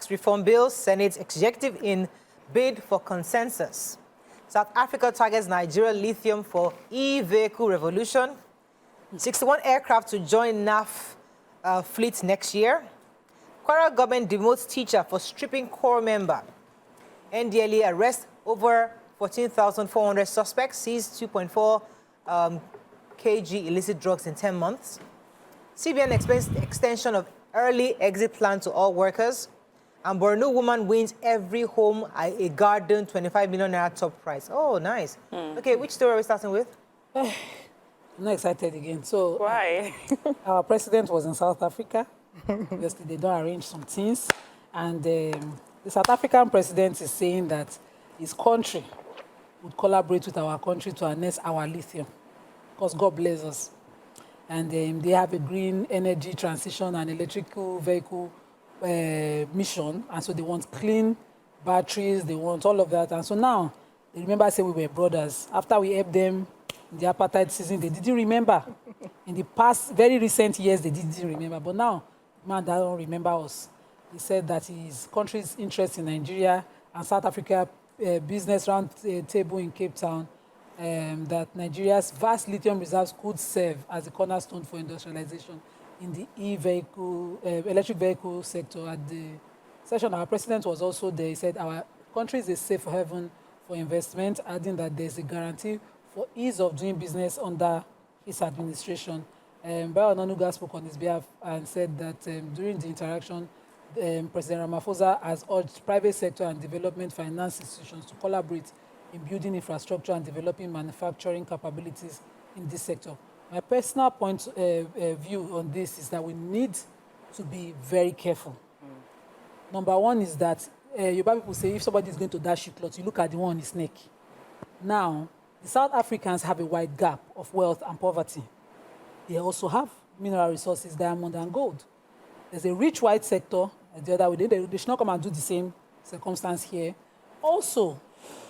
tax reform bill, Senate executive in bid for consensus. South Africa targets Nigeria lithium for e-vehicle revolution. 61 aircraft to join NAF fleet next year. Kwara government demotes teacher for stripping core member. NDLE arrests over 14,400 suspects, seized 2.4 kg illicit drugs in 10 months. CBN explains the extension of early exit plan to all workers. And Borno woman wins every home a garden 25 million naira top prize. Oh, nice. Okay, which story are we starting with? I'm not excited again. So, why? Our president was in South Africa. Obviously, they don't arrange some things. And the South African president is saying that his country would collaborate with our country to harness our lithium. Because God bless us. And they have a green energy transition and electrical vehicle mission. And so they want clean batteries. They want all of that. And so now, they remember say we were brothers. After we helped them in the apartheid season, they didn't remember. In the past, very recent years, they didn't remember. But now, man, they don't remember us. He said that his country's interest in Nigeria and South Africa business round table in Cape Town, that Nigeria's vast lithium reserves could serve as a cornerstone for industrialization in the e-vehicle, electric vehicle sector. At the session, our president was also there. He said our country is a safe haven for investment, adding that there's a guarantee for ease of doing business under his administration. Bayo Onanuga spoke on his behalf and said that during the interaction, President Ramaphosa has urged private sector and development finance institutions to collaborate in building infrastructure and developing manufacturing capabilities in this sector. My personal point view on this is that we need to be very careful. Number one is that Yoruba people say if somebody is going to dash you cloth, you look at the one on his neck. Now, the South Africans have a wide gap of wealth and poverty. They also have mineral resources, diamond and gold. There's a rich white sector, and the other way, they should not come and do the same circumstance here. Also,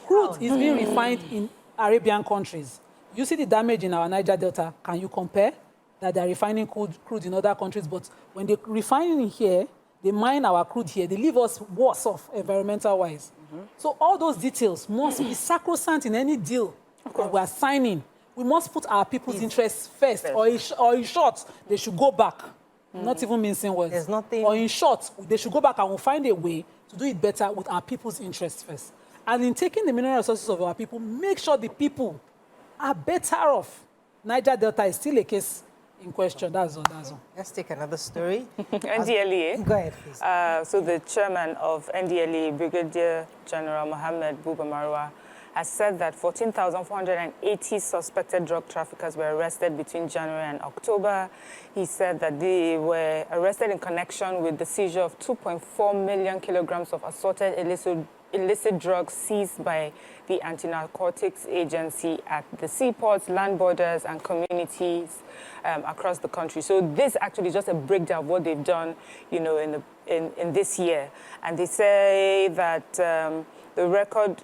crude is being refined in Arabian countries. You see the damage in our Niger Delta. Can you compare that they're refining crude in other countries? But when they're refining here, they mine our crude here. They leave us worse off environmental-wise. So all those details must be sacrosanct in any deal that we are signing. We must put our people's interests first. Or in short, they should go back. Not even mincing words. There's nothing. Or in short, they should go back and we'll find a way to do it better with our people's interests first. And in taking the mineral resources of our people, make sure the people are better off. Niger Delta is still a case in question. That's all. Let's take another story. NDLE. Go ahead, please. So the chairman of NDLE, Brigadier General Mohammed Buba Marwa, has said that 14,480 suspected drug traffickers were arrested between January and October. He said that they were arrested in connection with the seizure of 2.4 million kilograms of assorted illicit drugs seized by the Anti-Narcotics Agency at the seaports, land borders, and communities across the country. So this actually is just a breakdown of what they've done, you know, in this year. And they say that the record,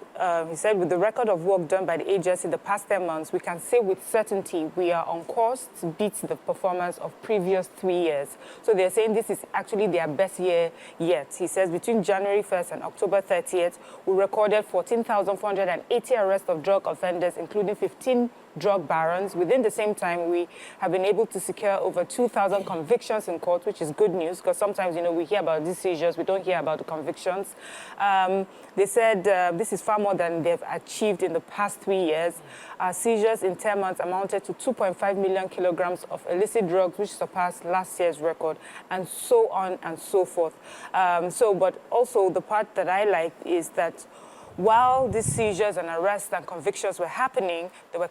he said, with the record of work done by the agency in the past 10 months, we can say with certainty we are on course to beat the performance of previous 3 years. So they're saying this is actually their best year yet. He says between January 1st and October 30th, we recorded 14,480 arrests of drug offenders, including 15 drug barons. Within the same time, we have been able to secure over 2,000 convictions in court, which is good news, because sometimes, you know, we hear about these seizures, we don't hear about the convictions. They said this is far more than they've achieved in the past 3 years. Seizures in 10 months amounted to 2.5 million kilograms of illicit drugs, which surpassed last year's record, and so on and so forth. But also the part that I like is that while these seizures and arrests and convictions were happening, they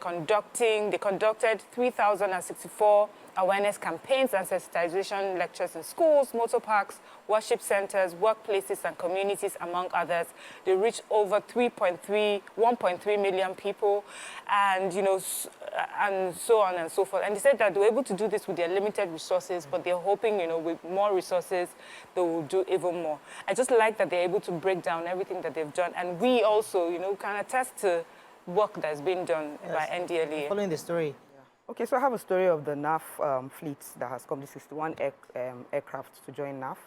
conducted 3,064 awareness campaigns and sensitization lectures in schools, motor parks, worship centers, workplaces, and communities, among others. They reached over 1.3 million people, and, you know, and so on and so forth. And they said that they were able to do this with their limited resources, but they're hoping, you know, with more resources, they will do even more. I just like that they're able to break down everything that they've done. And we also, you know, can attest to work that's been done by NDLE. Following the story. Okay, so I have a story of the NAF fleet that has come, the 61 aircraft to join NAF.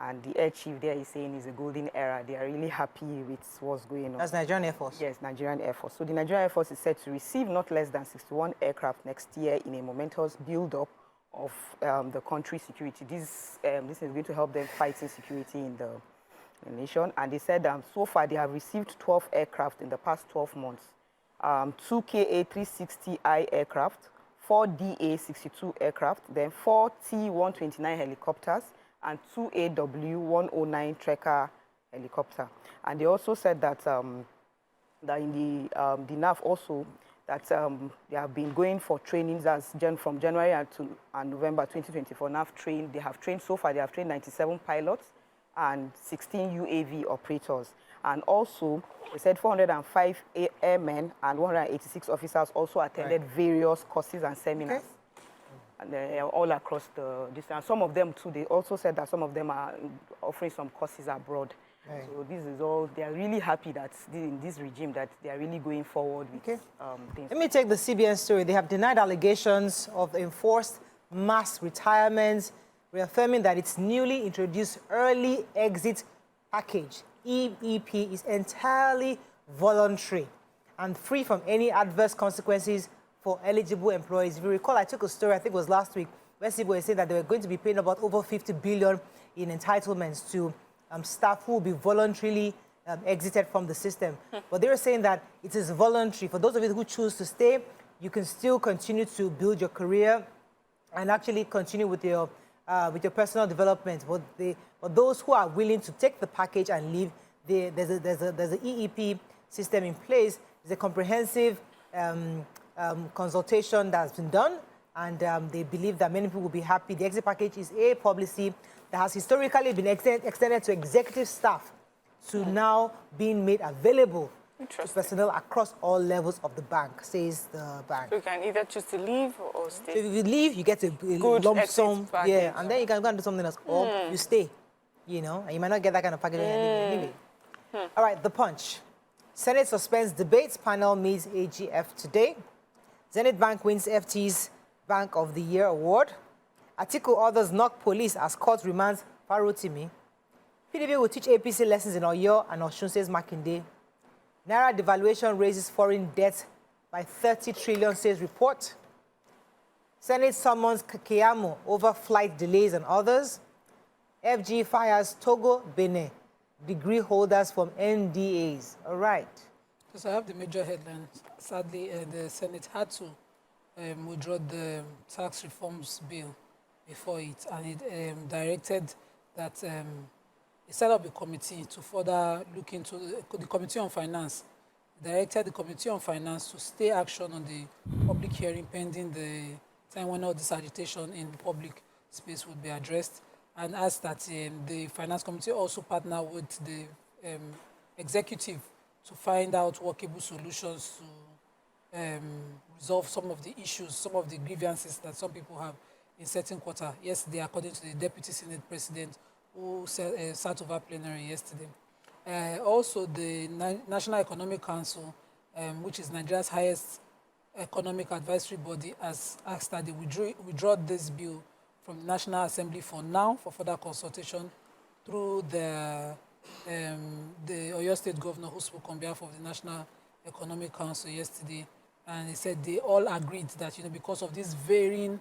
And the air chief there is saying it's a golden era. They are really happy with what's going on. That's Nigerian Air Force? Yes, Nigerian Air Force. So the Nigerian Air Force is set to receive not less than 61 aircraft next year in a momentous build-up of the country's security. This is going to help them fight insecurity in the nation. And they said so far they have received 12 aircraft in the past 12 months. 2 KA-360I aircraft, 4 DA-62 aircraft, then 4 T-129 helicopters, and 2 AW-109 Trekker helicopter. And they also said that, that in the NAF also, that they have been going for trainings from January and November 2024. NAF they have trained so far, they have trained 97 pilots and 16 UAV operators. And also, they said 405 airmen and 186 officers also attended various courses and seminars. Okay. And they're all across the distance. Some of them too, they also said that some of them are offering some courses abroad. Right. So this is all, they are really happy that in this regime that they are really going forward with things. Let me take the CBN story. They have denied allegations of enforced mass retirements, reaffirming that its newly introduced early exit package, EEP, is entirely voluntary and free from any adverse consequences for eligible employees. If you recall, I took a story, I think it was last week, where people were saying that they were going to be paying about over 50 billion in entitlements to staff who will be voluntarily exited from the system. But they were saying that it is voluntary. For those of you who choose to stay, you can still continue to build your career and actually continue with your personal development. But those who are willing to take the package and leave, there's an EEP system in place. There's a comprehensive consultation that's been done, and they believe that many people will be happy. The exit package is a policy that has historically been extended to executive staff to now being made available to personnel across all levels of the bank, says the bank. So you can either choose to leave or stay. So if you leave, you get a lump sum, and then you can go and do something else, or you stay, and you might not get that kind of package anyway. All right, The Punch. Senate suspends debates, panel meets AGF today. Zenith Bank wins FT's Bank of the Year award. Atiku others knock police as court remands Farotimi. PDP will teach APC lessons in Oyo and Osun, says Makinde. Naira devaluation raises foreign debt by 30 trillion, says report. Senate summons Keyamo over flight delays and others. FG fires Togo, Benin degree holders from NDAs. All right. So I have the major headlines. Sadly, the Senate had to withdraw the tax reforms bill before it, and it directed that it set up a committee to further look into the Committee on Finance. Directed the Committee on Finance to stay action on the public hearing pending the time when all this agitation in the public space would be addressed, and asked that the Finance Committee also partner with the executive to find out workable solutions to resolve some of the issues, some of the grievances that some people have in certain quarter. Yesterday, according to the Deputy Senate President, who sat over plenary yesterday. Also, the National Economic Council, which is Nigeria's highest economic advisory body, has asked that they withdraw this bill from the National Assembly for now, for further consultation through the Oyo State Governor, who spoke on behalf of the National Economic Council yesterday. And he said they all agreed that, because of these varying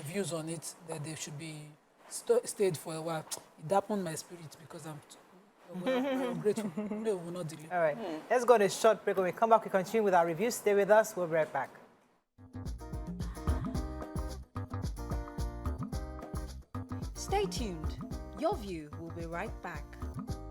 views on it, that they should be stayed for a while. It dampened my spirit because I'm grateful. No, we will not delay. All right. Let's go on a short break. When we come back, we continue with our review. Stay with us. We'll be right back. Stay tuned. Your View will be right back.